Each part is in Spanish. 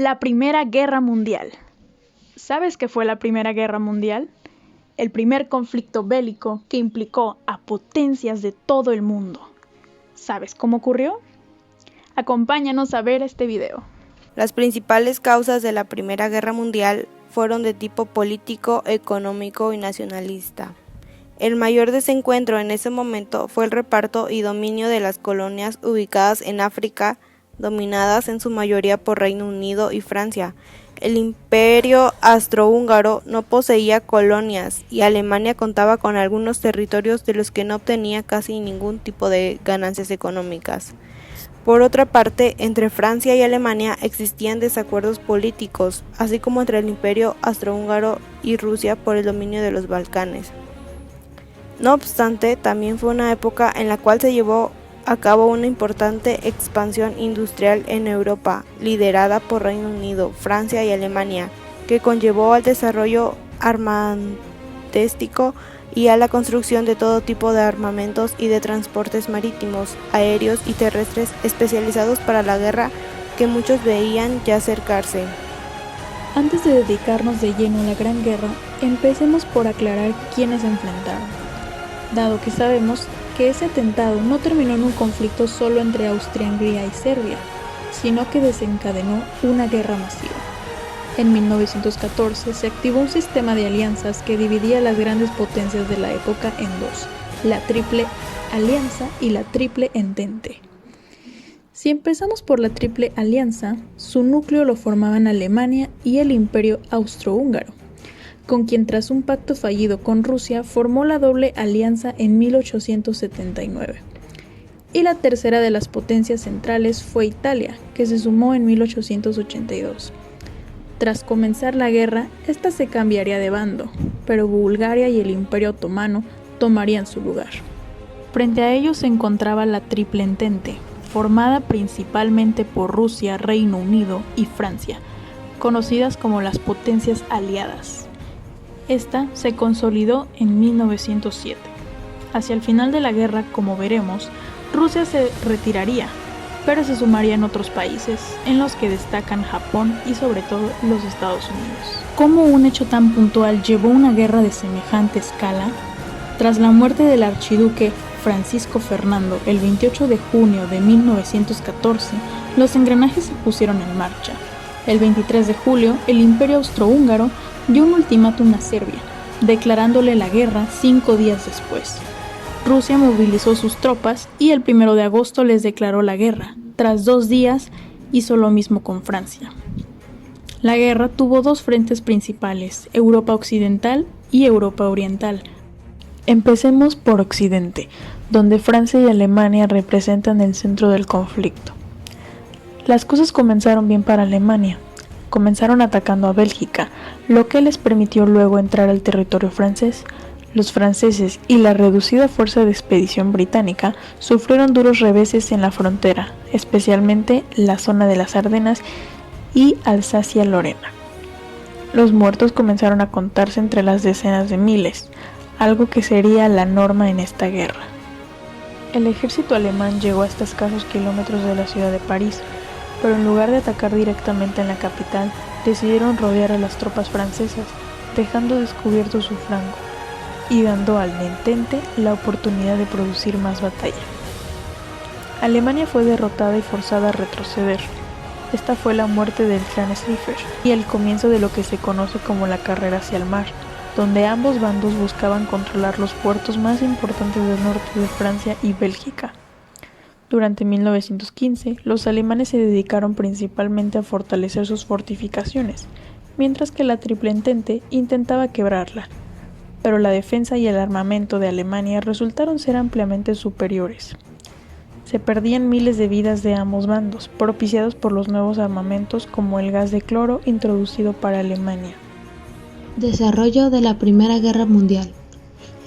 La Primera Guerra Mundial. ¿Sabes qué fue la Primera Guerra Mundial? El primer conflicto bélico que implicó a potencias de todo el mundo. ¿Sabes cómo ocurrió? Acompáñanos a ver este video. Las principales causas de la Primera Guerra Mundial fueron de tipo político, económico y nacionalista. El mayor desencuentro en ese momento fue el reparto y dominio de las colonias ubicadas en África, dominadas en su mayoría por Reino Unido y Francia. El Imperio Austrohúngaro no poseía colonias y Alemania contaba con algunos territorios de los que no obtenía casi ningún tipo de ganancias económicas. Por otra parte, entre Francia y Alemania existían desacuerdos políticos, así como entre el Imperio Austrohúngaro y Rusia por el dominio de los Balcanes. No obstante, también fue una época en la cual se llevó a cabo una importante expansión industrial en Europa, liderada por Reino Unido, Francia y Alemania, que conllevó al desarrollo armamentístico y a la construcción de todo tipo de armamentos y de transportes marítimos, aéreos y terrestres especializados para la guerra que muchos veían ya acercarse. Antes de dedicarnos de lleno a la Gran Guerra, empecemos por aclarar quiénes se enfrentaron, dado que sabemos que ese atentado no terminó en un conflicto solo entre Austria-Hungría y Serbia, sino que desencadenó una guerra masiva. En 1914 se activó un sistema de alianzas que dividía las grandes potencias de la época en dos, la Triple Alianza y la Triple Entente. Si empezamos por la Triple Alianza, su núcleo lo formaban Alemania y el Imperio Austrohúngaro, con quien tras un pacto fallido con Rusia formó la Doble Alianza en 1879. Y la tercera de las potencias centrales fue Italia, que se sumó en 1882. Tras comenzar la guerra, esta se cambiaría de bando, pero Bulgaria y el Imperio Otomano tomarían su lugar. Frente a ellos se encontraba la Triple Entente, formada principalmente por Rusia, Reino Unido y Francia, conocidas como las potencias aliadas. Esta se consolidó en 1907. Hacia el final de la guerra, como veremos, Rusia se retiraría, pero se sumarían otros países, en los que destacan Japón y sobre todo los Estados Unidos. ¿Cómo un hecho tan puntual llevó una guerra de semejante escala? Tras la muerte del archiduque Francisco Fernando el 28 de junio de 1914, los engranajes se pusieron en marcha. El 23 de julio, el Imperio Austrohúngaro dio un ultimátum a Serbia, declarándole la guerra 5 días después. Rusia movilizó sus tropas y el 1 de agosto les declaró la guerra. Tras 2 días, hizo lo mismo con Francia. La guerra tuvo dos frentes principales, Europa Occidental y Europa Oriental. Empecemos por Occidente, donde Francia y Alemania representan el centro del conflicto. Las cosas comenzaron bien para Alemania. Comenzaron atacando a Bélgica, lo que les permitió luego entrar al territorio francés. Los franceses y la reducida fuerza de expedición británica sufrieron duros reveses en la frontera, especialmente la zona de las Ardenas y Alsacia-Lorena. Los muertos comenzaron a contarse entre las decenas de miles, algo que sería la norma en esta guerra. El ejército alemán llegó hasta escasos kilómetros de la ciudad de París, pero en lugar de atacar directamente en la capital, decidieron rodear a las tropas francesas, dejando descubierto su flanco y dando al Entente la oportunidad de producir más batalla. Alemania fue derrotada y forzada a retroceder. Esta fue la muerte del clan Schlieffen y el comienzo de lo que se conoce como la carrera hacia el mar, donde ambos bandos buscaban controlar los puertos más importantes del norte de Francia y Bélgica. Durante 1915, los alemanes se dedicaron principalmente a fortalecer sus fortificaciones, mientras que la Triple Entente intentaba quebrarla. Pero la defensa y el armamento de Alemania resultaron ser ampliamente superiores. Se perdían miles de vidas de ambos bandos, propiciados por los nuevos armamentos como el gas de cloro introducido para Alemania. Desarrollo de la Primera Guerra Mundial.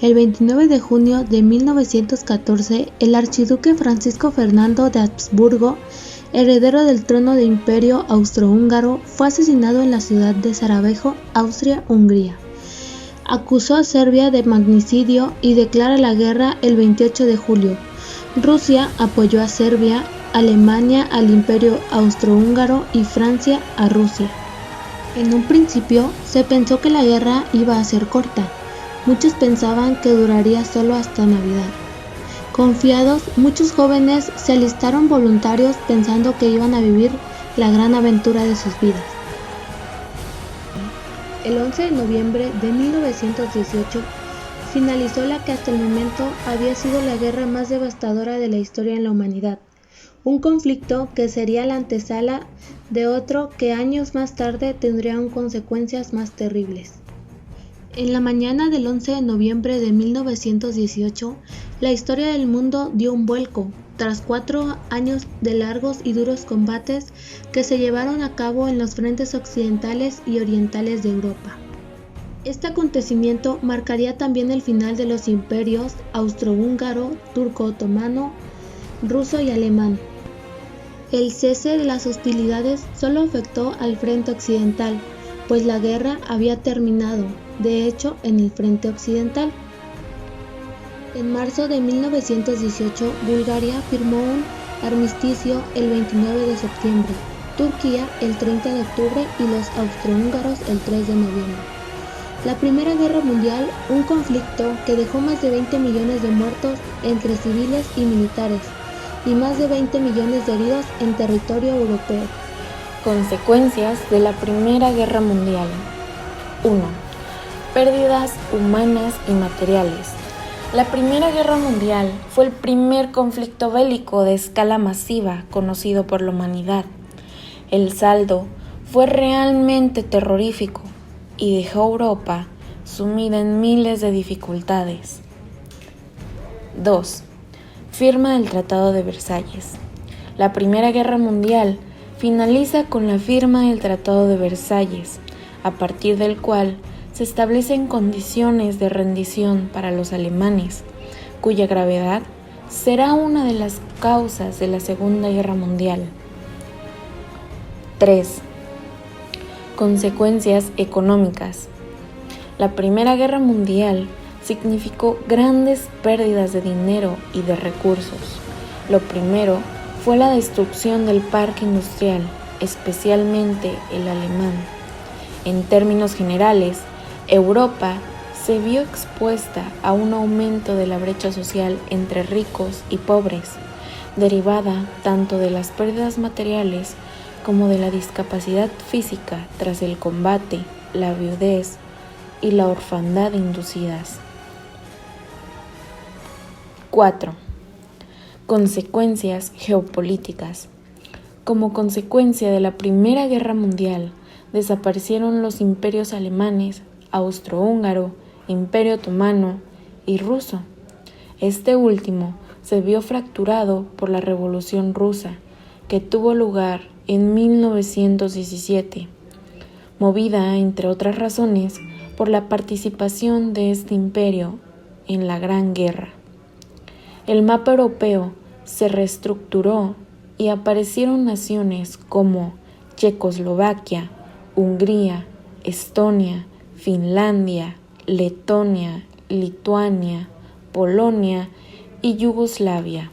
El 29 de junio de 1914, el archiduque Francisco Fernando de Habsburgo, heredero del trono del Imperio Austrohúngaro, fue asesinado en la ciudad de Sarajevo, Austria-Hungría. Acusó a Serbia de magnicidio y declara la guerra el 28 de julio. Rusia apoyó a Serbia Alemania al Imperio Austrohúngaro y Francia a Rusia. En un principio se pensó que la guerra iba a ser corta. Muchos pensaban que duraría solo hasta Navidad. Confiados, muchos jóvenes se alistaron voluntarios pensando que iban a vivir la gran aventura de sus vidas. El 11 de noviembre de 1918 finalizó la que hasta el momento había sido la guerra más devastadora de la historia en la humanidad. Un conflicto que sería la antesala de otro que años más tarde tendría aún consecuencias más terribles. En la mañana del 11 de noviembre de 1918, la historia del mundo dio un vuelco, tras 4 años de largos y duros combates que se llevaron a cabo en los frentes occidentales y orientales de Europa. Este acontecimiento marcaría también el final de los imperios austrohúngaro, turco-otomano, ruso y alemán. El cese de las hostilidades solo afectó al frente occidental, pues la guerra había terminado, de hecho, en el frente occidental. En marzo de 1918, Bulgaria firmó un armisticio el 29 de septiembre, Turquía el 30 de octubre y los austrohúngaros el 3 de noviembre. La Primera Guerra Mundial, un conflicto que dejó más de 20 millones de muertos entre civiles y militares, y más de 20 millones de heridos en territorio europeo. Consecuencias de la Primera Guerra Mundial. 1. Pérdidas humanas y materiales. La Primera Guerra Mundial fue el primer conflicto bélico de escala masiva conocido por la humanidad. El saldo fue realmente terrorífico y dejó a Europa sumida en miles de dificultades. 2. Firma del Tratado de Versalles. La Primera Guerra Mundial finaliza con la firma del Tratado de Versalles, a partir del cual se establecen condiciones de rendición para los alemanes, cuya gravedad será una de las causas de la Segunda Guerra Mundial. 3. Consecuencias económicas. La Primera Guerra Mundial significó grandes pérdidas de dinero y de recursos. Lo primero fue la destrucción del parque industrial, especialmente el alemán. En términos generales, Europa se vio expuesta a un aumento de la brecha social entre ricos y pobres, derivada tanto de las pérdidas materiales como de la discapacidad física tras el combate, la viudez y la orfandad inducidas. 4. Consecuencias geopolíticas. Como consecuencia de la Primera Guerra Mundial, desaparecieron los imperios alemanes, austrohúngaro, imperio otomano y ruso. Este último se vio fracturado por la Revolución Rusa, que tuvo lugar en 1917, movida, entre otras razones, por la participación de este imperio en la Gran Guerra. El mapa europeo se reestructuró y aparecieron naciones como Checoslovaquia, Hungría, Estonia, Finlandia, Letonia, Lituania, Polonia y Yugoslavia.